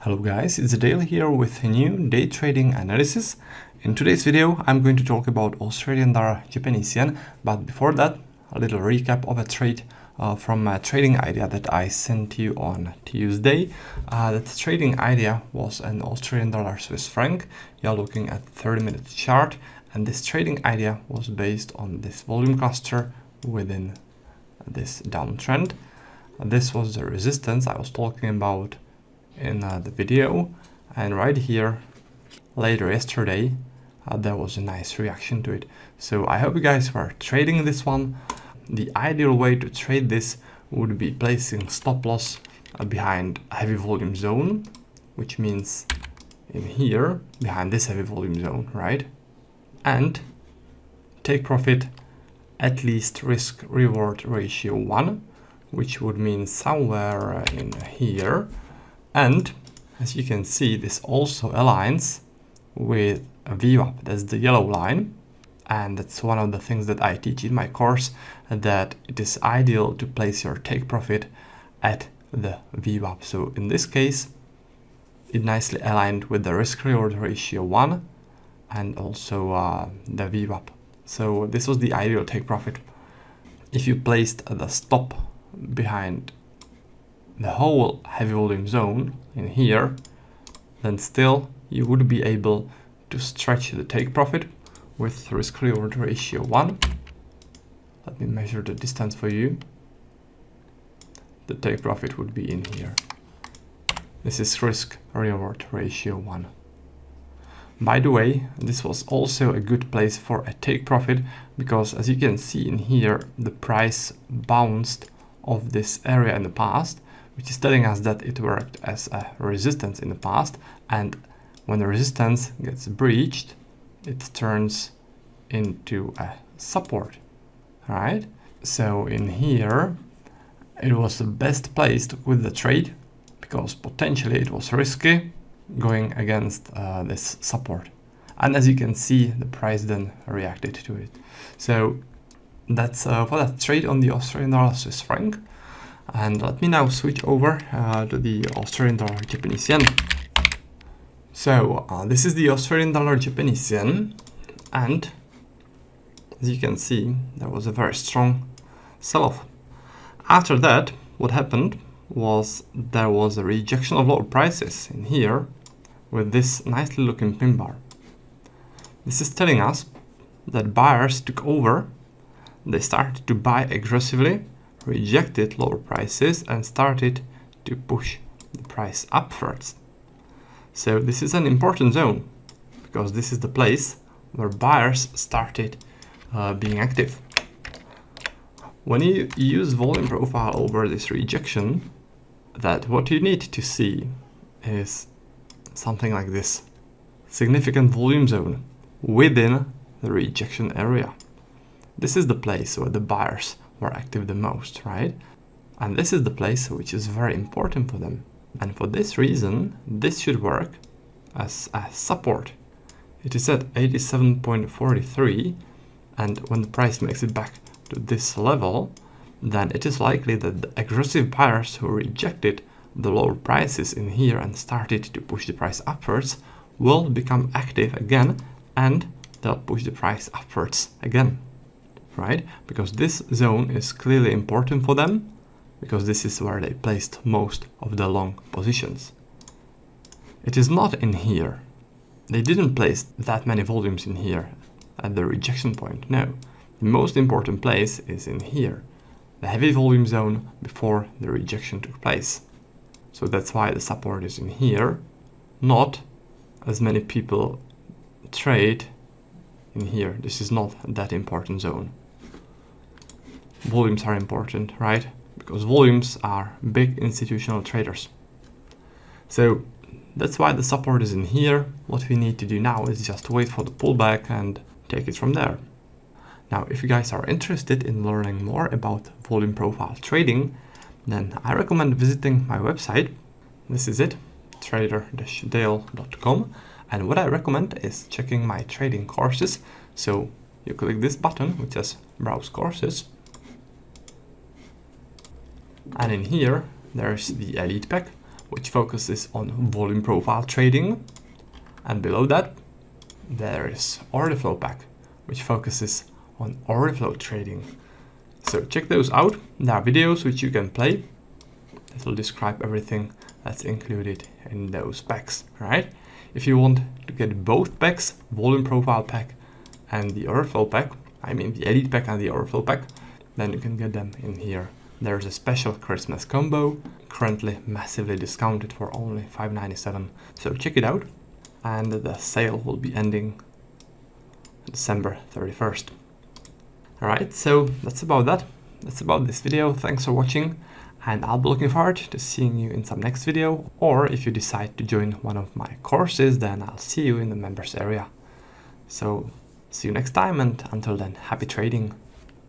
Hello guys, it's Dale here with a new day trading analysis. In today's video, I'm going to talk about Australian dollar Japanese yen, but before that, a little recap of a trade from a trading idea that I sent you on Tuesday. That trading idea was an Australian dollar Swiss franc. You're looking at 30-minute chart, and this trading idea was based on this volume cluster within this downtrend. This was the resistance I was talking about in the video, and right here later yesterday there was a nice reaction to it. So I hope you guys were trading this one. The ideal way to trade this would be placing stop loss behind a heavy volume zone, which means in here behind this heavy volume zone, right? And take profit at least risk reward ratio 1, which would mean somewhere in here. And as you can see, this also aligns with a VWAP, that's the yellow line. And that's one of the things that I teach in my course, that it is ideal to place your take profit at the VWAP. So in this case, it nicely aligned with the risk reward ratio 1 and also the VWAP. So this was the ideal take profit. If you placed the stop behind the whole heavy volume zone in here, then still you would be able to stretch the take profit with risk reward ratio 1. Let me measure the distance for you. The take profit would be in here. This is risk reward ratio 1. By the way, this was also a good place for a take profit, because as you can see in here, the price bounced off this area in the past, which is telling us that it worked as a resistance in the past, and when the resistance gets breached, it turns into a support, right? So in here, it was the best place to quit the trade, because potentially it was risky going against this support. And as you can see, the price then reacted to it. So that's for that trade on the Australian dollar Swiss franc. And let me now switch over to the Australian dollar Japanese yen. So this is the Australian dollar Japanese yen, and as you can see, there was a very strong sell-off. After that, what happened was there was a rejection of lower prices in here with this nicely looking pin bar. This is telling us that buyers took over. They started to buy aggressively, rejected lower prices, and started to push the price upwards. So this is an important zone, because this is the place where buyers started being active. When you use volume profile over this rejection, that what you need to see is something like this: significant volume zone within the rejection area. This is the place where the buyers were active the most, right? And this is the place which is very important for them. And for this reason, this should work as a support. It is at 87.43, and when the price makes it back to this level, then it is likely that the aggressive buyers who rejected the lower prices in here and started to push the price upwards will become active again, and they'll push the price upwards again, right? Because this zone is clearly important for them, because this is where they placed most of the long positions. It is not in here. They didn't place that many volumes in here at the rejection point. No, the most important place is in here, the heavy volume zone before the rejection took place. So that's why the support is in here, not as many people trade in here. This is not that important zone. Volumes are important, right? Because volumes are big institutional traders. So that's why the support is in here. What we need to do now is just wait for the pullback and take it from there. Now, if you guys are interested in learning more about volume profile trading, then I recommend visiting my website. This is it, trader-dale.com. And what I recommend is checking my trading courses. So you click this button, which says Browse Courses. And in here, there's the Elite Pack, which focuses on volume profile trading. And below that, there is order flow pack, which focuses on order flow trading. So check those out. There are videos which you can play that will describe everything that's included in those packs, right? If you want to get both packs, volume profile pack and the order flow pack, I mean the elite pack and the order flow pack, then you can get them in here. There's a special Christmas combo, currently massively discounted for only $5.97. So check it out. And the sale will be ending December 31st. Alright, so that's about that. That's about this video. Thanks for watching. And I'll be looking forward to seeing you in some next video. Or if you decide to join one of my courses, then I'll see you in the members area. So see you next time, and until then, happy trading.